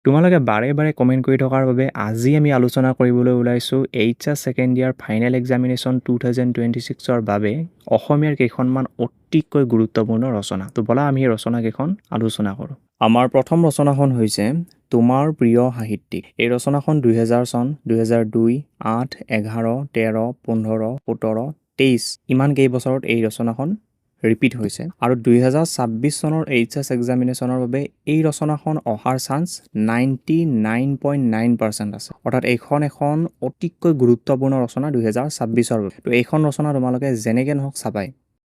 তোমালোকে বাৰে বাৰে কমেণ্ট কৰি থকাৰ বাবে আজি আমি আলোচনা কৰিবলৈ ওলাইছোঁ HS second year final examination 2026ৰ বাবে অসমীয়াৰ কেইখনমান অতিকৈ গুৰুত্বপূৰ্ণ ৰচনা। তো ব'লা আমি এই ৰচনাকেইখন আলোচনা কৰোঁ। আমাৰ প্ৰথম ৰচনাখন হৈছে তোমাৰ প্ৰিয় সাহিত্যিক। এই ৰচনাখন 2000 চন, 2002, 8, 11, 13, 15, 17, 23 ইমান কেইবছৰত এই ৰচনাখন ৰিপিট হৈছে আৰু 2026 চনৰ এইচএছ এক্সামিনেশ্যনৰ বাবে এই ৰচনাখন অহাৰ চান্স 99.9% আছে। অৰ্থাৎ এইখন এখন অতিকৈ গুৰুত্বপূৰ্ণ ৰচনা 2026ৰ বাবে। তো এইখন ৰচনা তোমালোকে যেনেকৈ নহওক চাবাই।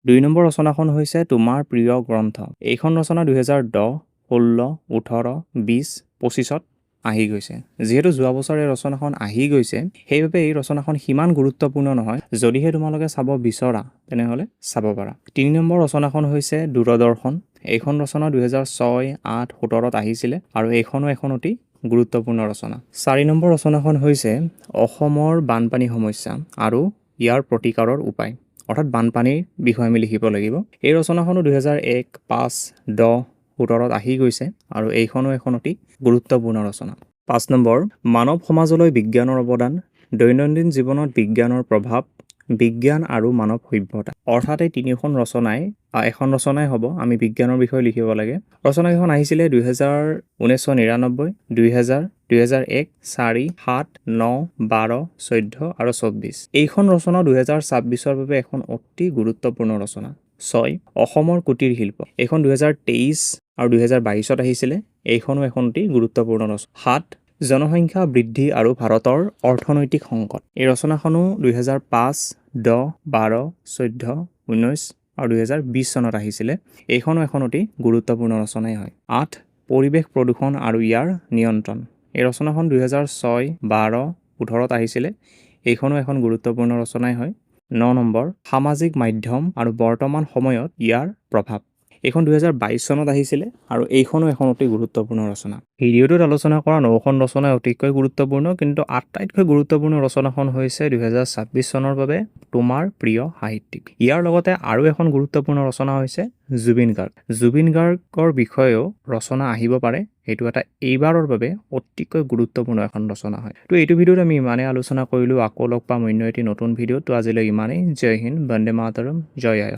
2 নম্বৰ ৰচনাখন হৈছে তোমাৰ প্ৰিয় গ্ৰন্থ। এইখন ৰচনা 2010, 16, 18, 20, 25ত আহি গৈছে। যিহেতু যোৱা বছৰ এই ৰচনাখন আহি গৈছে, সেইবাবে এই ৰচনাখন সিমান গুৰুত্বপূৰ্ণ নহয়। যদিহে তোমালোকে চাব বিচৰা তেনেহ'লে চাব পাৰা। 3 নম্বৰ ৰচনাখন হৈছে দূৰদৰ্শন। এইখন ৰচনা 2006, 8, 17ত আহিছিলে আৰু এইখনো এখন অতি গুৰুত্বপূৰ্ণ ৰচনা। 4 নম্বৰ ৰচনাখন হৈছে অসমৰ বানপানী সমস্যা আৰু ইয়াৰ প্ৰতিকাৰৰ উপায়। অৰ্থাৎ বানপানীৰ বিষয়ে আমি লিখিব লাগিব। এই ৰচনাখনো 2001, 5, 10, 17ত আহি গৈছে আৰু এইখনো এখন অতি গুৰুত্বপূৰ্ণ ৰচনা। 5 নম্বৰ মানৱ সমাজলৈ বিজ্ঞানৰ অৱদান, দৈনন্দিন জীৱনত বিজ্ঞানৰ প্ৰভাৱ, বিজ্ঞান আৰু মানৱ সভ্যতা। অৰ্থাৎ এই তিনিখন ৰচনাই এখন ৰচনাই হ'ব, আমি বিজ্ঞানৰ বিষয়ে লিখিব লাগে। ৰচনাকেইখন আহিছিলে 1999, 2000, 2001, 4, 7, 9, 12, 14 আৰু 24। এইখন ৰচনা 2026ৰ বাবে এখন অতি গুৰুত্বপূৰ্ণ ৰচনা। 6 অসমৰ কুটীৰ শিল্প। এইখন 2023 আৰু 2022ত আহিছিলে। এইখনো এখন অতি গুৰুত্বপূৰ্ণ ৰচনা। 7 জনসংখ্যা বৃদ্ধি আৰু ভাৰতৰ অৰ্থনৈতিক সংকট। এই ৰচনাখনো 2005, 10, 12, 14, 19 আৰু 2020 চনত আহিছিলে। এইখনো এখন অতি গুৰুত্বপূৰ্ণ ৰচনাই হয়। 8 পৰিৱেশ প্ৰদূষণ আৰু ইয়াৰ নিয়ন্ত্ৰণ। এই ৰচনাখন 2006, 12, 18ত আহিছিলে। এইখনো এখন গুৰুত্বপূৰ্ণ ৰচনাই হয়। 9 নম্বৰ সামাজিক মাধ্যম আৰু বৰ্তমান সময়ত ইয়াৰ প্ৰভাৱ। এইখন 2022 চনত আহিছিলে আৰু এইখনো এখন অতি গুৰুত্বপূৰ্ণ ৰচনা। ভিডিঅ'টোত আলোচনা কৰা 9খন ৰচনাই অতিকৈ গুৰুত্বপূৰ্ণ, কিন্তু আটাইতকৈ গুৰুত্বপূৰ্ণ ৰচনাখন হৈছে 2026 চনৰ বাবে তোমাৰ প্ৰিয় সাহিত্যিক। ইয়াৰ লগতে আৰু এখন গুৰুত্বপূৰ্ণ ৰচনা হৈছে জুবিন গাৰ্গ। জুবিন গাৰ্গৰ বিষয়েও ৰচনা আহিব পাৰে। সেইটো এটা এইবাৰৰ বাবে অতিকৈ গুৰুত্বপূৰ্ণ এখন ৰচনা হয়। তো এইটো ভিডিঅ'ত আমি ইমানেই আলোচনা কৰিলোঁ। আকৌ লগ পাম অন্য এটি নতুন ভিডিঅ'ত। তো আজিলৈ ইমানেই। জয় হিন্দ, বন্দে মাতৰম, জয় আই অসম।